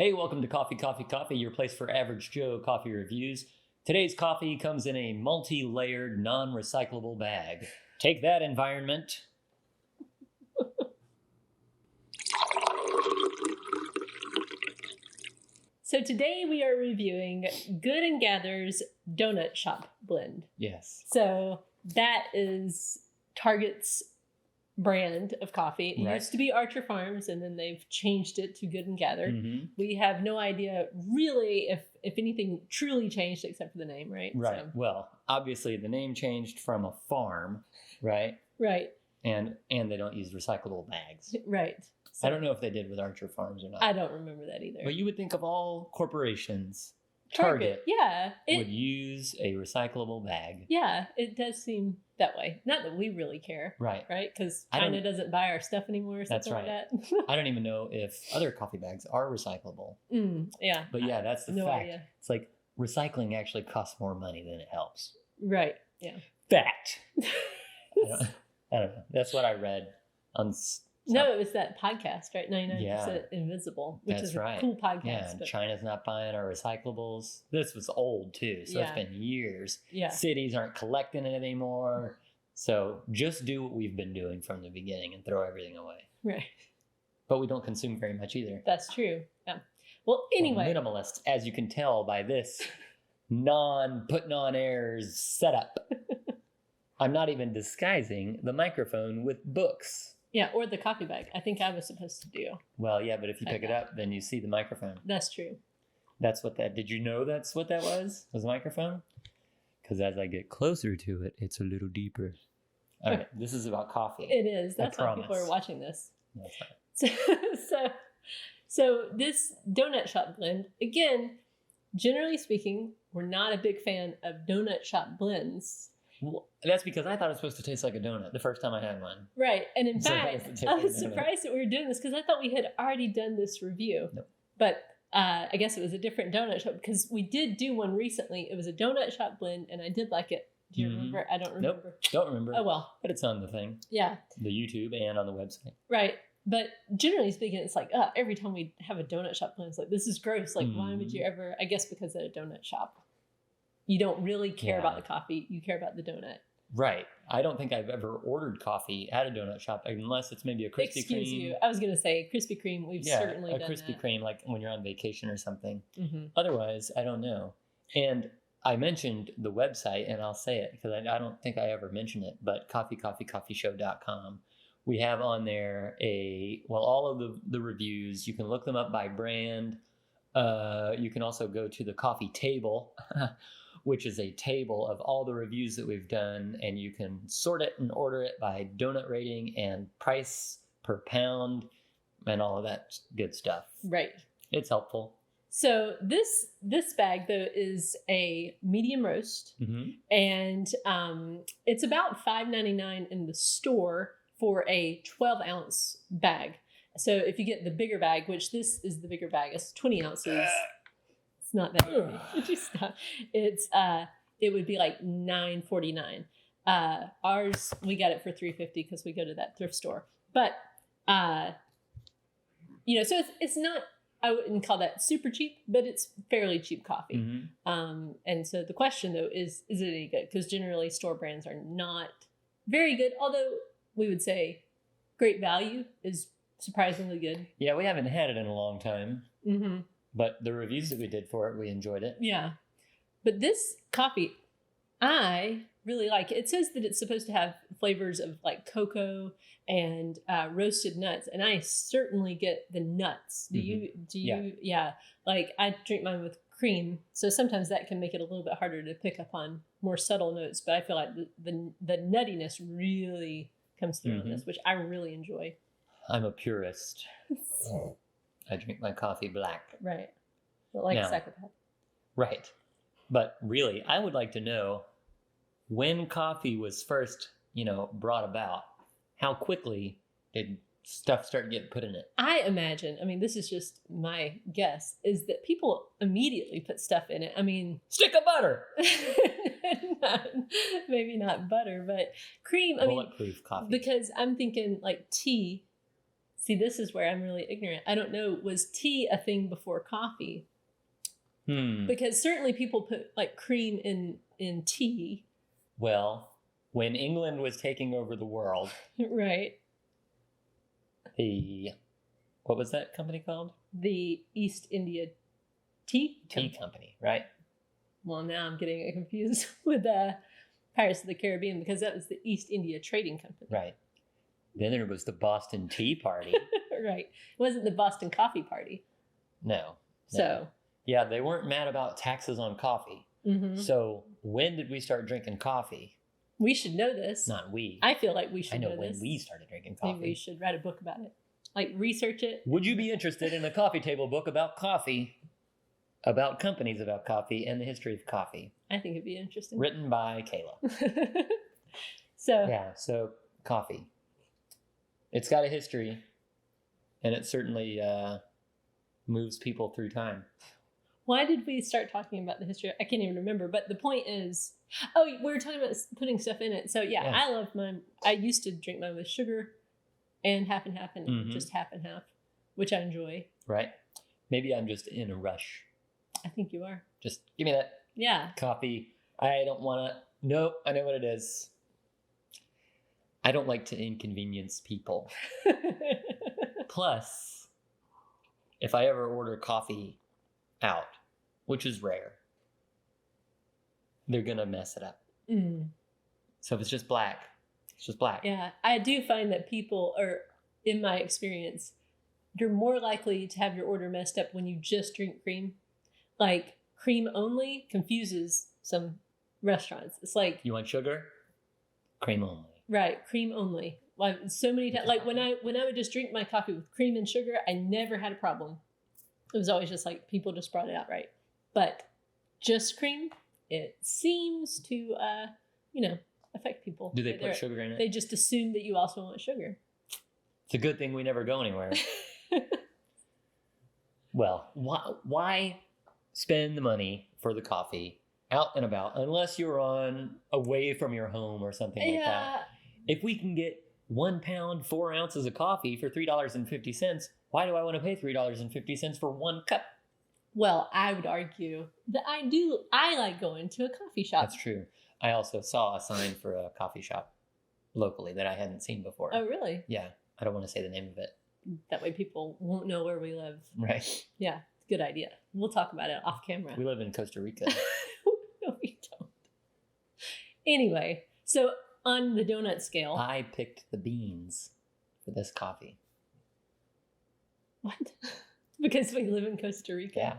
Hey, welcome to Coffee, your place for average Joe coffee reviews. Today's coffee comes in a multi-layered, non-recyclable bag. Take that, environment. So today we are reviewing Good and Gather's Donut Shop Blend. Yes. So that is Target's brand of coffee. It used to be Archer Farms, and then they've changed it to Good and Gather. Mm-hmm. We have no idea really if anything truly changed except for the name, right? Right. So. Well, obviously the name changed from a farm, right? Right. And they don't use recyclable bags. Right. So, I don't know if they did with Archer Farms or not. I don't remember that either. But you would think of all corporations, Target would use a recyclable bag. Yeah, it does seem that way. Not that we really care. Right. Right? Because China doesn't buy our stuff anymore. Or something like that. I don't even know if other coffee bags are recyclable. Yeah. But yeah, that's the no fact. Idea. It's like recycling actually costs more money than it helps. Right. Yeah. Fact. I don't know. That's what I read on. No, it was that podcast, right? 99% Invisible, which is a cool podcast. Yeah, and China's not buying our recyclables. This was old too, so it's been years. Yeah. Cities aren't collecting it anymore. So just do what we've been doing from the beginning and throw everything away. Right. But we don't consume very much either. That's true. Yeah. Well, anyway. We're minimalist, as you can tell by this non-putting on airs setup. I'm not even disguising the microphone with books. Yeah, or the coffee bag. I think I was supposed to do. Well, yeah, but if you pick it up, then you see the microphone. That's true. That's what that... Did you know that's what that was? Was the microphone? Because as I get closer to it, it's a little deeper. All right, this is about coffee. It is. That's why people are watching this. That's right. So this donut shop blend, again, generally speaking, we're not a big fan of donut shop blends. Well, that's because I thought it was supposed to taste like a donut the first time I had one. Right. And in fact, I was surprised that we were doing this because I thought we had already done this review. Nope. But I guess it was a different donut shop because we did do one recently. It was a donut shop blend and I did like it. Do you remember? I don't remember. Nope, don't remember. Oh, well. But it's on the thing. Yeah. The YouTube and on the website. Right. But generally speaking, it's like, every time we have a donut shop blend, it's like, this is gross. Like, why would you ever? I guess because at a donut shop, you don't really care about the coffee. You care about the donut. Right. I don't think I've ever ordered coffee at a donut shop unless it's maybe a Krispy Kreme. Excuse you. I was going to say Krispy Kreme. We've certainly done a Krispy Kreme, like when you're on vacation or something. Mm-hmm. Otherwise, I don't know. And I mentioned the website, and I'll say it because I don't think I ever mentioned it, but coffeeshow.com. We have on there all of the reviews. You can look them up by brand. You can also go to the coffee table, which is a table of all the reviews that we've done, and you can sort it and order it by donut rating and price per pound and all of that good stuff. Right. It's helpful. So this bag, though, is a medium roast, and it's about $5.99 in the store for a 12-ounce bag. So if you get the bigger bag, which this is the bigger bag, it's 20 ounces. It's not that big. Would you stop? It would be like $9.49. Ours, we got it for $3.50 because we go to that thrift store. But so it's not. I wouldn't call that super cheap, but it's fairly cheap coffee. And so the question though is it any good? Because generally store brands are not very good. Although we would say Great Value is surprisingly good. Yeah, we haven't had it in a long time. Mm-hmm. But the reviews that we did for it, we enjoyed it. Yeah. But this coffee, I really like it. It says that it's supposed to have flavors of like cocoa and roasted nuts. And I certainly get the nuts. Do you? Yeah. Like I drink mine with cream. So sometimes that can make it a little bit harder to pick up on more subtle notes. But I feel like the nuttiness really comes through on this, which I really enjoy. I'm a purist. I drink my coffee black. Right. But like a psychopath. Right. But really, I would like to know when coffee was first, brought about, how quickly did stuff start getting put in it? I imagine, this is just my guess, is that people immediately put stuff in it. Stick of butter. Maybe not butter, but cream. Bulletproof coffee. Because I'm thinking like tea See, this is where I'm really ignorant. I don't know. Was tea a thing before coffee? Because certainly people put like cream in tea. Well, when England was taking over the world, right? What was that company called? The East India Tea Company, right? Well, now I'm getting it confused with Pirates of the Caribbean because that was the East India Trading Company. Right. Then there was the Boston Tea Party. Right. It wasn't the Boston Coffee Party. No. So. Yeah, they weren't mad about taxes on coffee. Mm-hmm. So when did we start drinking coffee? We should know this. Not we. I feel like we should know this. I know when we started drinking coffee. Maybe we should write a book about it. Like research it. Would you be interested in a coffee table book about coffee? About companies about coffee and the history of coffee. I think it'd be interesting. Written by Kayla. So coffee. It's got a history, and it certainly moves people through time. Why did we start talking about the history? I can't even remember, but the point is, we were talking about putting stuff in it. So yeah. I love mine. I used to drink mine with sugar and half and half and just half and half, which I enjoy. Right. Maybe I'm just in a rush. I think you are. Just give me that coffee. I don't want to. Nope, I know what it is. I don't like to inconvenience people. Plus, if I ever order coffee out, which is rare, they're going to mess it up. So if it's just black, it's just black. Yeah, I do find that people are, in my experience, you're more likely to have your order messed up when you just drink cream. Like, cream only confuses some restaurants. It's like... You want sugar? Cream only. Right, cream only. Like, so many times, like when I would just drink my coffee with cream and sugar, I never had a problem. It was always just like, people just brought it out right. But just cream, it seems to, affect people. Do they put sugar in it? They just assume that you also want sugar. It's a good thing we never go anywhere. Well, why spend the money for the coffee out and about unless you're away from your home or something like that? If we can get 1 pound, 4 ounces of coffee for $3.50, why do I want to pay $3.50 for 1 cup? Well, I would argue that I like going to a coffee shop. That's true. I also saw a sign for a coffee shop locally that I hadn't seen before. Oh, really? Yeah. I don't want to say the name of it. That way people won't know where we live. Right. Yeah, good idea. We'll talk about it off camera. We live in Costa Rica. No, we don't. Anyway, so on the donut scale... I picked the beans for this coffee. What? Because we live in Costa Rica? Yeah.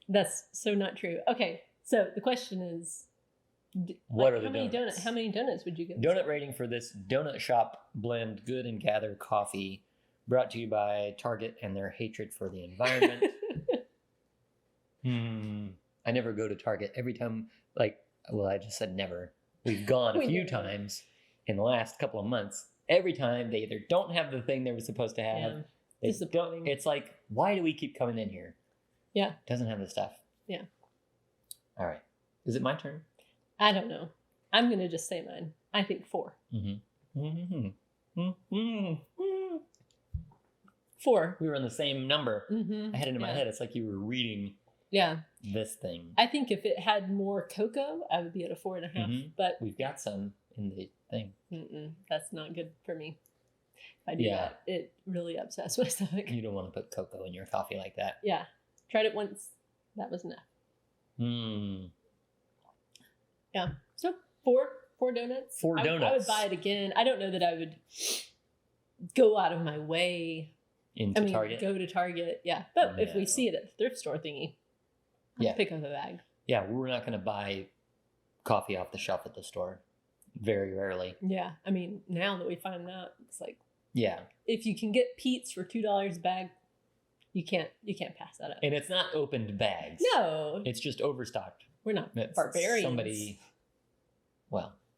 That's so not true. Okay, so the question is... What are the donuts? How many donuts would you give? Donut rating for this Donut Shop Blend Good and Gather coffee, brought to you by Target and their hatred for the environment. I never go to Target. Every time, I just said never. We've gone a few times in the last couple of months. Every time they either don't have the thing they were supposed to have. Yeah. Disappointing. It's like, why do we keep coming in here? Yeah. It doesn't have the stuff. Yeah. All right. Is it my turn? I don't know. I'm going to just say mine. I think 4. 4. We were in the same number. I had it in my head. It's like you were reading this thing. I think if it had more cocoa, I would be at a 4.5. But we've got some in the thing. That's not good for me. If I do that, it really upsets my stomach. You don't want to put cocoa in your coffee like that. Yeah. Tried it once. That was enough. Yeah. So 4 donuts. 4 donuts. I would buy it again. I don't know that I would go out of my way. Target? Go to Target. Yeah. But if we see it at the thrift store thingy, I'll pick up a bag. Yeah. We're not going to buy coffee off the shelf at the store. Very rarely. Yeah. Now that we find that, it's like, yeah. If you can get Pete's for $2 a bag, you can't pass that up. And it's not opened bags. No. It's just overstocked. We're not barbarians.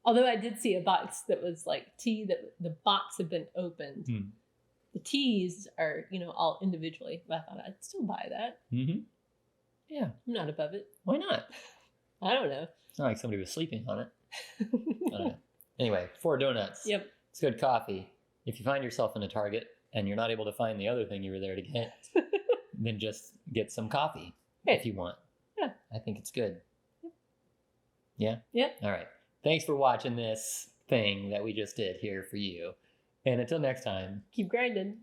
Although I did see a box that was like tea that the box had been opened. The teas are, all individually. But I thought I'd still buy that. Yeah. I'm not above it. Why not? I don't know. It's not like somebody was sleeping on it. I don't know. Anyway, 4 donuts. Yep. It's good coffee. If you find yourself in a Target and you're not able to find the other thing you were there to get, then just get some coffee if you want. Yeah. I think it's good. Yeah? Yeah. All right. Thanks for watching this thing that we just did here for you. And until next time, keep grinding.